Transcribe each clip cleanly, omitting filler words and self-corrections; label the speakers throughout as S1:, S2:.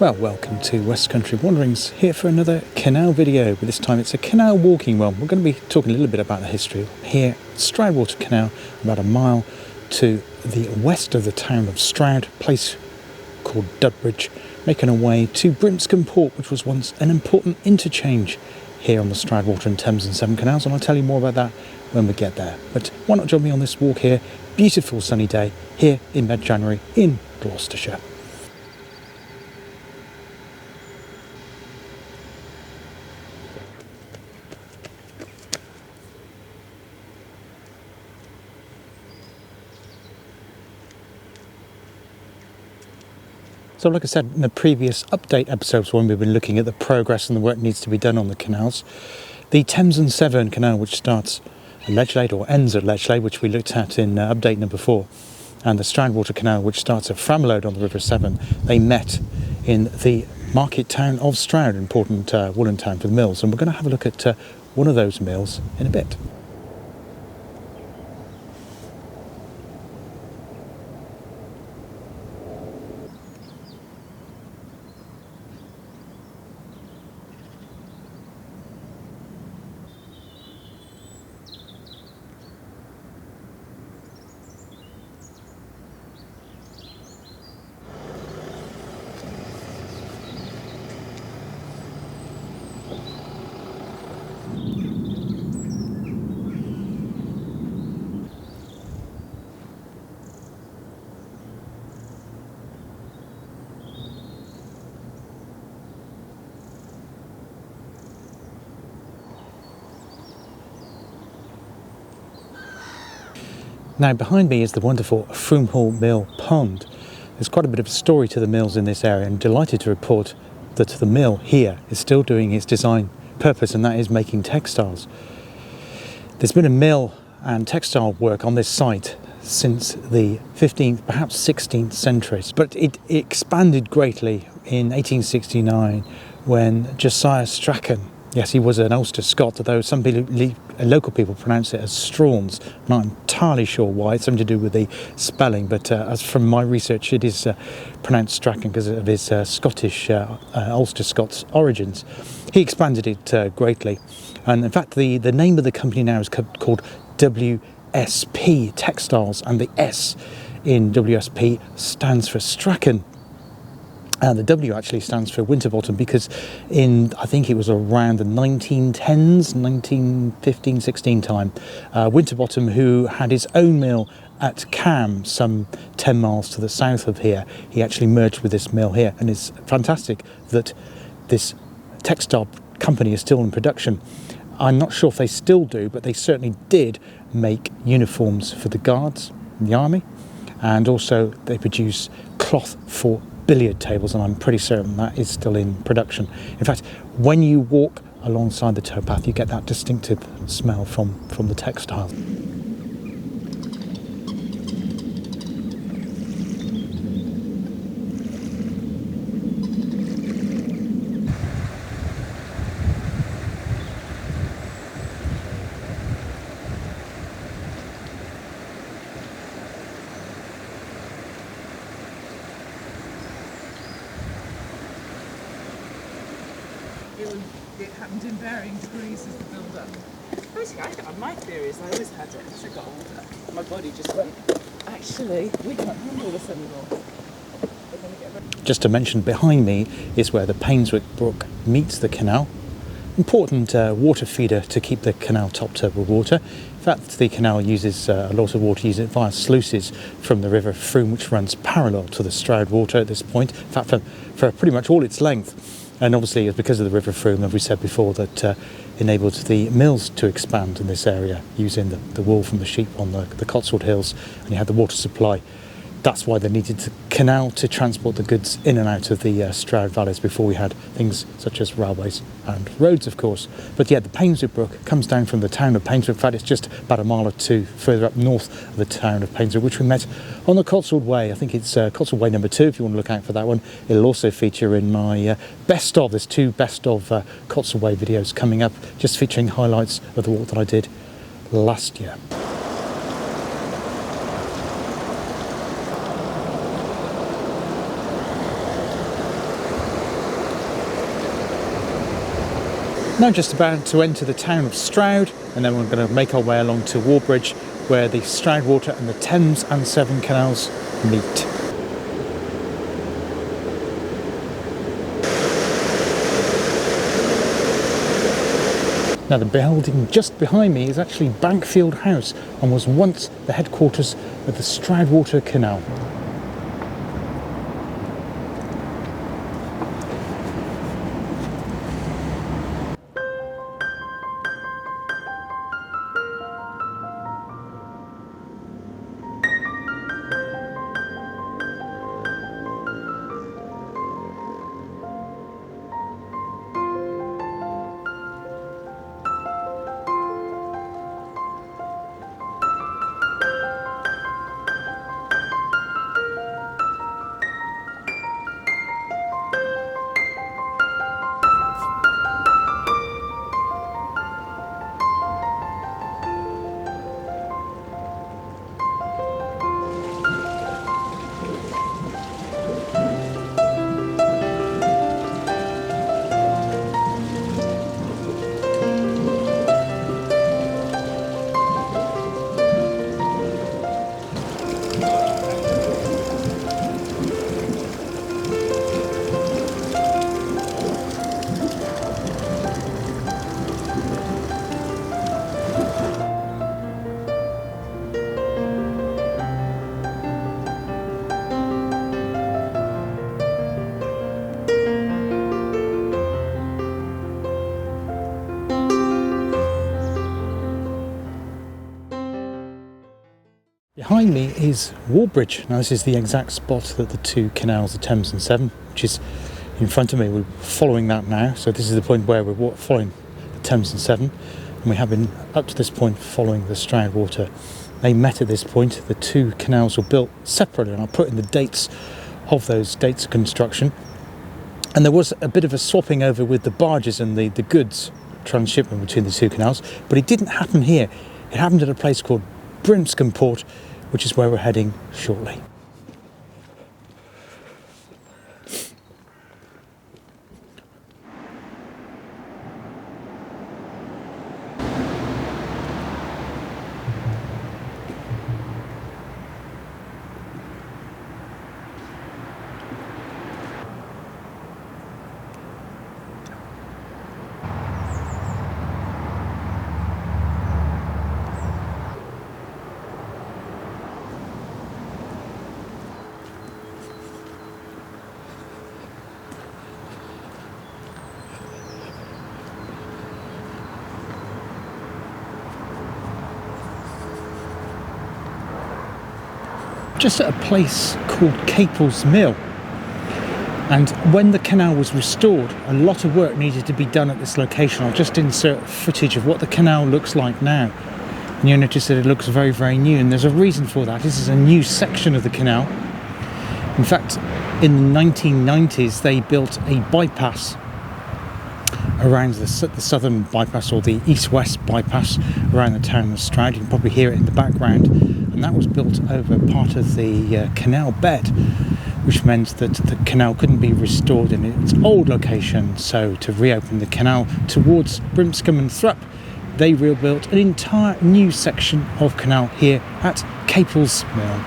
S1: Well, welcome to West Country Wanderings, here for another canal video, but this time it's a canal walking one. We're going to be talking a little bit about the history here at Stroudwater Canal, about a mile to the west of the town of Stroud, a place called Warbridge, making our way to Brimscombe Port, which was once an important interchange here on the Stroudwater and Thames and Severn canals, and I'll tell you more about that when we get there. But why not join me on this walk here? Beautiful sunny day here in mid-January in Gloucestershire. So like I said in the previous update episodes when we've been looking at the progress and the work that needs to be done on the canals, the Thames and Severn canal, which starts at Ledglade or ends at Ledglade, which we looked at in update number 4, and the Stroudwater Canal, which starts at Froomhall on the River Severn, they met in the market town of Stroud, an important woolen town for the mills, and we're going to have a look at one of those mills in a bit. Now behind me is the wonderful Froomhall Mill pond. There's quite a bit of a story to the mills in this area, and I'm delighted to report that the mill here is still doing its design purpose, and that is making textiles. There's been a mill and textile work on this site since the 15th, perhaps 16th centuries, but it expanded greatly in 1869 when Josiah Strachan, yes, he was an Ulster Scot, although some local people pronounce it as Strauns. I'm not entirely sure why. It's something to do with the spelling, but as from my research, it is pronounced Strachan because of his Scottish, Ulster Scots origins. He expanded it greatly, and in fact, the name of the company now is called WSP Textiles, and the S in WSP stands for Strachan. And the W actually stands for Winterbottom, because I think it was around the 1910s, 1915-16 time, Winterbottom, who had his own mill at Cam, some 10 miles to the south of here, he actually merged with this mill here, and it's fantastic that this textile company is still in production. I'm not sure if they still do, but they certainly did make uniforms for the guards in the army, and also they produce cloth for billiard tables, and I'm pretty certain that is still in production. In fact, when you walk alongside the towpath, you get that distinctive smell from the textile.
S2: It happened in varying degrees as the build-up. Basically, my theory is I always had it. As I got older, my body just went, actually, we can't handle this anymore.
S1: Just to mention, behind me is where the Payneswood Brook meets the canal. Important water feeder to keep the canal topped up with water. In fact, the canal uses a lot of water, uses it via sluices from the River Froom, which runs parallel to the Stroudwater at this point. In fact, for pretty much all its length. And obviously it's because of the River Froom, as we said before, that enabled the mills to expand in this area using the wool from the sheep on the Cotswold Hills, and you had the water supply. That's why they needed the canal to transport the goods in and out of the Stroud valleys before we had things such as railways and roads, of course. But yeah, the Payneswood Brook comes down from the town of Payneswood. In fact, it's just about a mile or two further up north of the town of Payneswood, which we met on the Cotswold Way. I think it's Cotswold Way number 2, if you want to look out for that one. It'll also feature in my best of, there's 2 best of Cotswold Way videos coming up, just featuring highlights of the walk that I did last year. Now just about to enter the town of Stroud, and then we're going to make our way along to Warbridge, where the Stroudwater and the Thames and Severn canals meet. Now the building just behind me is actually Bankfield House and was once the headquarters of the Stroudwater Canal. Behind me is Warbridge. Now this is the exact spot that the two canals, the Thames and Severn, which is in front of me. We're following that now. So this is the point where we're following the Thames and Severn. And we have been up to this point following the Stroudwater. They met at this point. The two canals were built separately, and I'll put in the dates of those dates of construction. And there was a bit of a swapping over with the barges and the goods transshipment between the two canals, but it didn't happen here. It happened at a place called Brimscombe Port, which is where we're heading shortly. Just at a place called Capel's Mill, and when the canal was restored, a lot of work needed to be done at this location. I'll just insert footage of what the canal looks like now, and you'll notice that it looks very, very new, and there's a reason for that. This is a new section of the canal. In fact, in the 1990s they built a bypass around the southern bypass, or the east-west bypass, around the town of Stroud. You can probably hear it in the background, and that was built over part of the canal bed, which meant that the canal couldn't be restored in its old location. So to reopen the canal towards Brimscombe and Thrupp, they rebuilt an entire new section of canal here at Capel's Mill.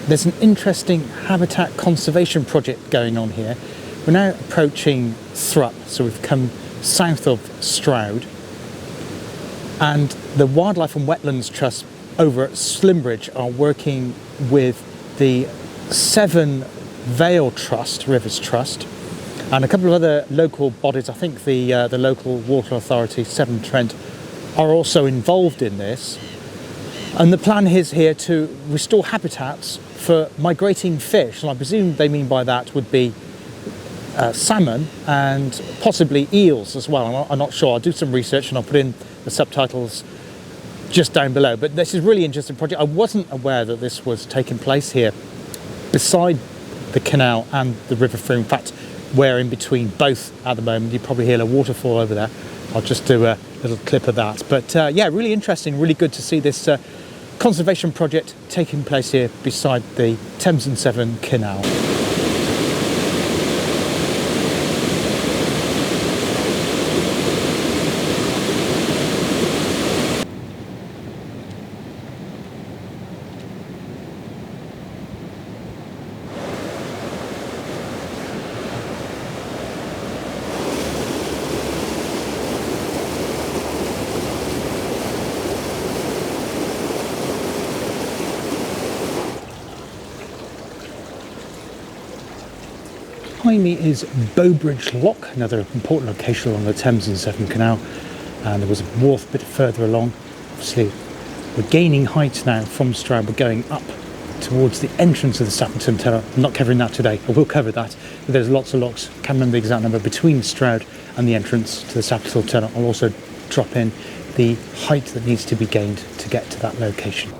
S1: There's an interesting habitat conservation project going on here. We're now approaching Thrupp, so we've come south of Stroud, and the Wildlife and Wetlands Trust over at Slimbridge are working with the Severn Vale Trust, Rivers Trust, And a couple of other local bodies, I think the local water authority, Severn Trent, are also involved in this. And the plan is here to restore habitats for migrating fish, and I presume they mean by that would be salmon and possibly eels as well. I'm not sure. I'll do some research and I'll put in the subtitles just down below. But this is a really interesting project. I wasn't aware that this was taking place here beside the canal and the River Froom. In fact, we're in between both at the moment. You probably hear a waterfall over there. I'll just do a little clip of that. But yeah, really interesting, really good to see this conservation project taking place here beside the Thames Severn Canal. Behind me is Warbridge Lock, another important location along the Thames Severn Canal, and there was a wharf a bit further along. Obviously we're gaining height now from Stroud, we're going up towards the entrance of the Sapperton Tunnel. I'm not covering that today, I will cover that, but there's lots of locks, can't remember the exact number, between Stroud and the entrance to the Sapperton Tunnel. I'll also drop in the height that needs to be gained to get to that location.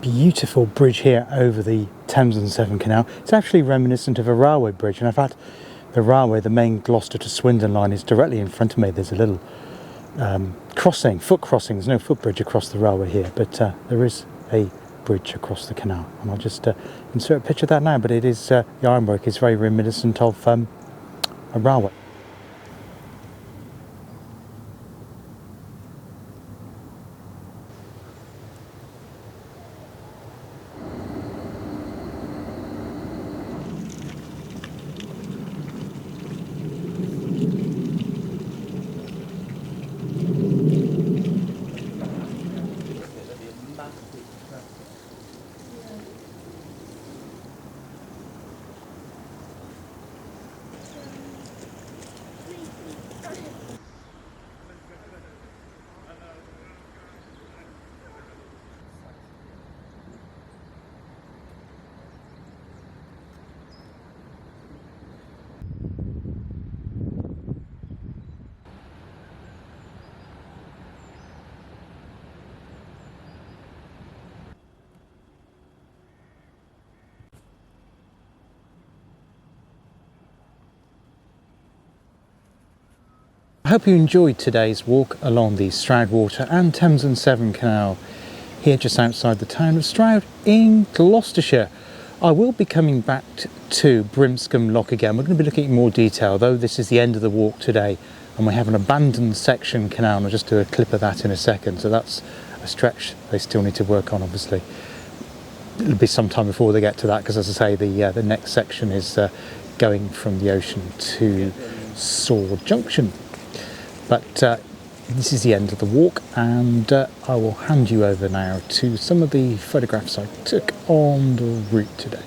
S1: Beautiful bridge here over the Thames Severn Canal. It's actually reminiscent of a railway bridge, and in fact the railway, the main Gloucester to Swindon line, is directly in front of me. There's a little crossing, foot crossing. There's no footbridge across the railway here, but there is a bridge across the canal, and I'll just insert a picture of that now. But it is the ironwork is very reminiscent of a railway. I hope you enjoyed today's walk along the Stroudwater and Thames Severn Canal here just outside the town of Stroud in Gloucestershire. I will be coming back to Brimscombe Lock again. We're going to be looking at more detail, though this is the end of the walk today and we have an abandoned section canal, and I'll just do a clip of that in a second. So that's a stretch they still need to work on, obviously. It'll be some time before they get to that, because as I say, the next section is going from the ocean to Sword Junction. But this is the end of the walk, and I will hand you over now to some of the photographs I took on the route today.